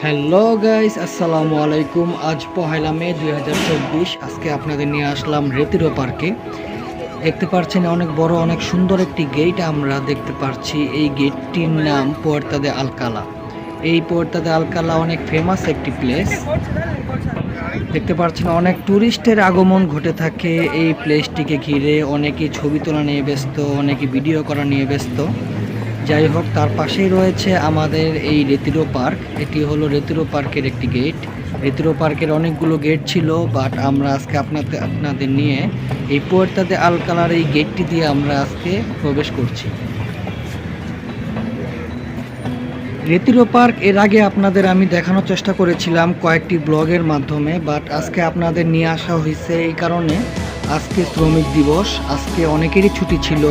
Hello guys, আসসালামু আলাইকুম। আজ পহেলা মে 2024। আজকে আপনাদের নিয়ে আসলাম রেতিরো পার্কে। দেখতে পাচ্ছেন অনেক বড় অনেক সুন্দর একটি গেট আমরা দেখতে পাচ্ছি। এই গেটটির নাম পুয়ের্তা দে আলকালা। এই পুয়ের্তা দে আলকালা অনেক ফেমাস একটি প্লেস। দেখতে পাচ্ছেন অনেক ট্যুরিস্টের আগমন ঘটে থাকে এই প্লেসটিকে ঘিরে। অনেকেই ছবি তোলা নিয়ে ব্যস্ত, অনেকে ভিডিও করা নিয়ে ব্যস্ত। যাই হোক, তার পাশেই রয়েছে আমাদের এই রেতিরো পার্ক। এটি হলো রেতিরো পার্কের একটি গেট। রেতিরো পার্কের অনেকগুলো গেট ছিল, বাট আমরা আজকে আপনাদের নিয়ে এই পুয়ের্তা দে আলকালার এই গেটটি দিয়ে আমরা আজকে প্রবেশ করছি। রেতিরো পার্ক এর আগে আপনাদের আমি দেখানোর চেষ্টা করেছিলাম কয়েকটি ব্লগের মাধ্যমে, বাট আজকে আপনাদের নিয়ে আসা হয়েছে এই কারণে আজকে শ্রমিক দিবস। আজকে অনেকেরই ছুটি ছিল,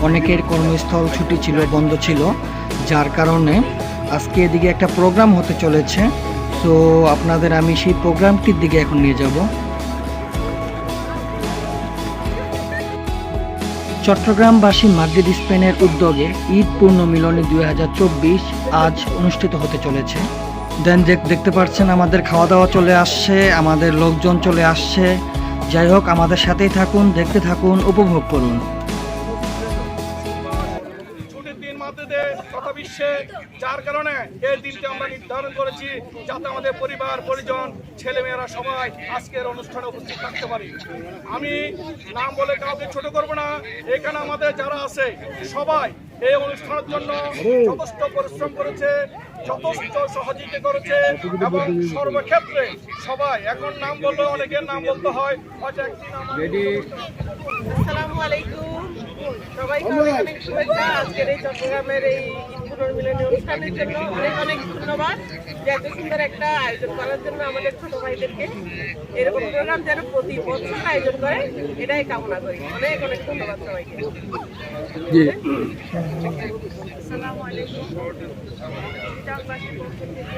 অনেকের কর্মস্থল ছুটি ছিল, বন্ধ ছিল, যার কারণে আজকে এদিকে একটা প্রোগ্রাম হতে চলেছে। তো আপনাদের আমি সেই প্রোগ্রামটির দিকে এখন নিয়ে যাব। চট্টগ্রামবাসী মাদ্রিদ স্পেনের উদ্যোগে ঈদ পূর্ণ মিলনী 2024 আজ অনুষ্ঠিত হতে চলেছে। দেন দেখতে পাচ্ছেন আমাদের খাওয়া দাওয়া চলে আসছে, আমাদের লোকজন চলে আসছে। যাই হোক, আমাদের সাথেই থাকুন, দেখতে থাকুন, উপভোগ করুন। ছুটির দিন মাদ্রিদে তথা বিশ্বে, যার কারণে এই দিনটি আমরা নির্ধারণ করেছি যাতে আমাদের পরিবার পরিজন ছেলেমেয়েরা সবাই আজকের অনুষ্ঠানে উপস্থিত থাকতে পারি। আমি নাম বলে কাউকে ছোট করব না। এখানে আমাদের যারা আছে সবাই এই অনুষ্ঠানের জন্য যথেষ্ট পরিশ্রম করেছে, যথেষ্ট সহযোগিতা করেছে এবং সর্বক্ষেত্রে সবাই, এখন নাম বললে অনেকের নাম বলতে হয়, হয়তো একদিন আসসালামু আলাইকুম, সবাইকে অনেক শুভেচ্ছা আজকের এই চট্টগ্রামের এই ঈদ পুনর্মিলনী অনুষ্ঠানের জন্য। অনেক অনেক ধন্যবাদ যে এত সুন্দর একটা আয়োজন করার জন্য আমাদের ছোট ভাইদেরকে। এরকম প্রোগ্রাম যেন প্রতি বছর আয়োজন করে, এটাই কামনা করি। অনেক অনেক ধন্যবাদ সবাইকে। আসসালামু আলাইকুম। চট্টগ্রামবাসীর পক্ষ থেকে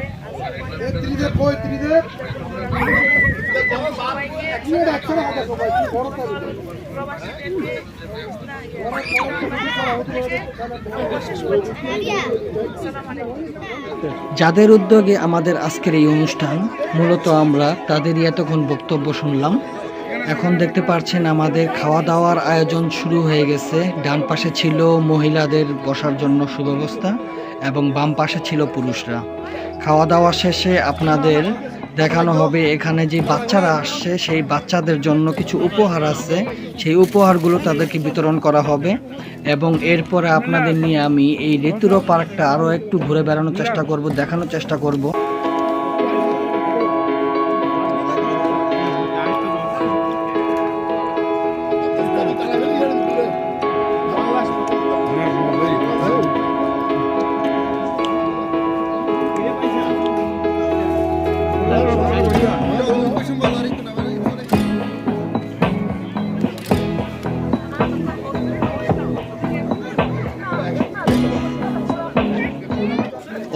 যাদের উদ্যোগে আমাদের আজকের এই অনুষ্ঠান, মূলত আমরা তাদেরই এতক্ষণ বক্তব্য শুনলাম। এখন দেখতে পাচ্ছেন আমাদের খাওয়া দাওয়ার আয়োজন শুরু হয়ে গেছে। ডান পাশে ছিল মহিলাদের বসার জন্য সুব্যবস্থা এবং বাম পাশে ছিল পুরুষরা। খাওয়া দাওয়া শেষে আপনাদের দেখানো হবে এখানে যে বাচ্চারা আসছে সেই বাচ্চাদের জন্য কিছু উপহার আছে, সেই উপহারগুলো তাদেরকে বিতরণ করা হবে। এবং এরপরে আপনাদের নিয়ে আমি এই রেতিরো পার্কটা আরও একটু ঘুরে বেড়ানোর চেষ্টা করব, দেখানোর চেষ্টা করব।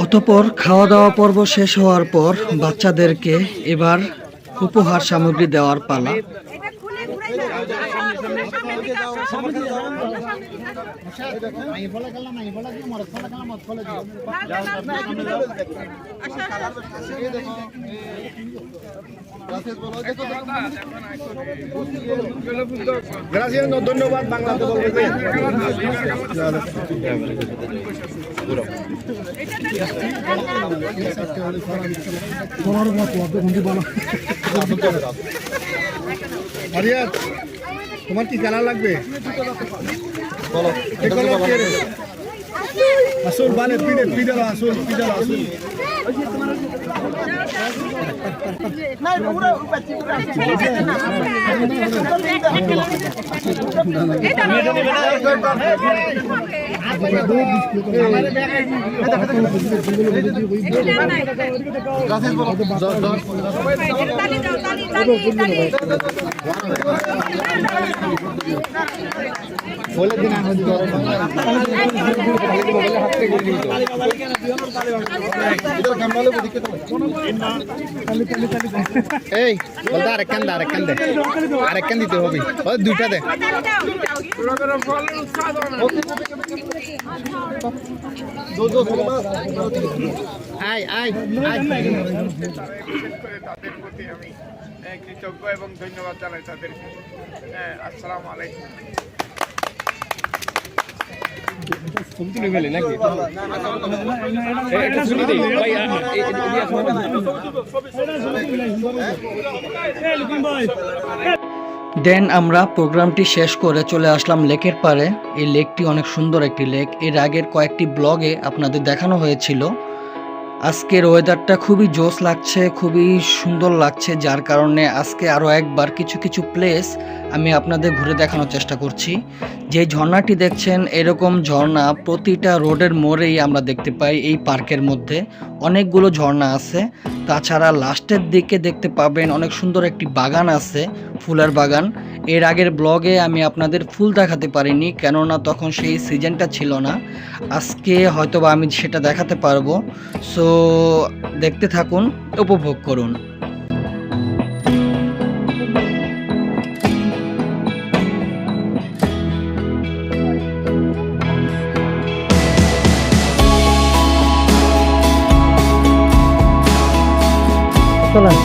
অতঃপর খাওয়া দাওয়া পর্ব শেষ হওয়ার পর বাচ্চাদেরকে এবার উপহার সামগ্রী দেওয়ার পালা। ধন্যবাদ। তোমার কি কালার লাগবে বলো? আসল বালে পিডাল আসল বলে দিন আমি এই বলতে আরেকখান দিতে হবে দুইটা দে আয় আয় তাদের প্রতি আমি কৃতজ্ঞ এবং ধন্যবাদ জানাই তাদেরকে। আসসালামু আলাইকুম। দেন আমরা প্রোগ্রামটি শেষ করে চলে আসলাম লেকের পাড়ে। এই লেকটি অনেক সুন্দর একটি লেক, এর আগের কয়েকটি ব্লগে আপনাদের দেখানো হয়েছিল। আজকের ওয়েদারটা খুবই জোশ লাগছে, খুবই সুন্দর লাগছে, যার কারণে আজকে আরও একবার কিছু কিছু প্লেস আমি আপনাদের ঘুরে দেখানোর চেষ্টা করছি। যে ঝর্ণাটি দেখছেন, এরকম ঝর্ণা প্রতিটা রোডের মোড়েই আমরা দেখতে পাই। এই পার্কের মধ্যে অনেকগুলো ঝর্ণা আছে, তাছাড়া লাস্টের দিকে দেখতে পাবেন অনেক সুন্দর একটি বাগান আছে, ফুলের বাগান। এর আগের ব্লগে আমি আপনাদের ফুল দেখাতে পারিনি, কেননা তখন সেই সিজনটা ছিল না। আজকে হয়তোবা আমি সেটা দেখাতে পারবো। সো দেখতে থাকুন, উপভোগ করুন। চলেন।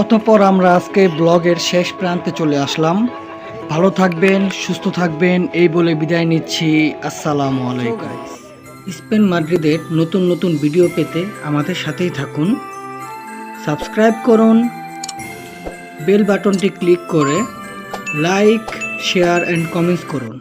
অতঃপর আমরা আজকে ব্লগের শেষ প্রান্তে চলে আসলাম। ভালো থাকবেন, সুস্থ থাকবেন, এই বলে বিদায় নিচ্ছি। আসসালামু আলাইকুম। স্পেন মাদ্রিদের নতুন নতুন ভিডিও পেতে আমাদের সাথেই থাকুন, সাবস্ক্রাইব করুন, বেল বাটনটি ক্লিক করে লাইক, শেয়ার অ্যান্ড কমেন্টস করুন।